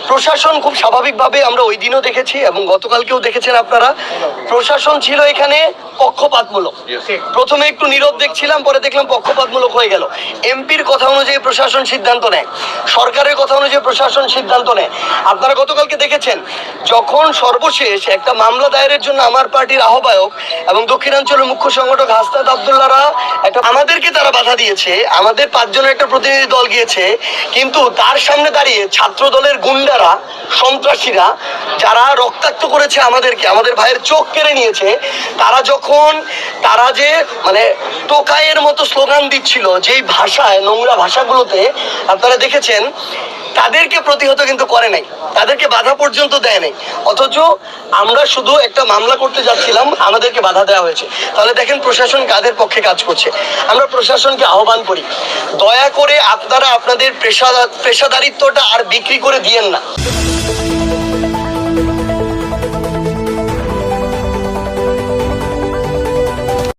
প্রশাসন খুব স্বাভাবিকভাবে আমরা ওই দিনও দেখেছি এবং গতকালকেও দেখেছেন আপনারা, প্রশাসন ছিল এখানে পক্ষপাতমূলক। প্রথমে একটু নীরব দেখছিলাম, পরে দেখলাম পক্ষপাতমূলক হয়ে গেল। এমপির কথা অনুযায়ী প্রশাসন সিদ্ধান্ত নেয়, সরকারের কথা অনুযায়ী প্রশাসন সিদ্ধান্ত নেয়। আপনারা গতকালকে দেখেছেন যখন সর্বশেষ একটা মামলা দায়েরের জন্য আমার পার্টির আহ্বায়ক এবং দক্ষিণাঞ্চলের মুখ্য সংগঠক হাসনাত আব্দুল্লাহরা আমাদেরকে তারা বাধা দিয়েছে, আমাদের 5 জনের একটা প্রতিনিধি দল গিয়েছে, কিন্তু তার সামনে দাঁড়িয়ে ছাত্র দলের গুন্ডারা, সন্ত্রাসীরা যারা রক্তাক্ত করেছে আমাদেরকে, আমাদের ভাইয়ের চোখ কেড়ে নিয়েছে, তারা যে মানে টোকাইয়ের মতো স্লোগান দিচ্ছিল যেই ভাষায়, নোংরা ভাষাগুলোতে, আপনারা দেখেছেন, তাদেরকে প্রতিহত কিন্তু করে নাই, তাদেরকে বাধা পর্যন্ত দেয় নাই। অথচ আমরা শুধু একটা মামলা করতে যাচ্ছিলাম, আমাদেরকে বাধা দেওয়া হয়েছে। তাহলে দেখেন প্রশাসন কাদের পক্ষে কাজ করছে। আমরা প্রশাসনকে আহ্বান করি, দয়া করে আপনারা আপনাদের পেশাদারিত্বটা আর বিক্রি করে দিয়েন না।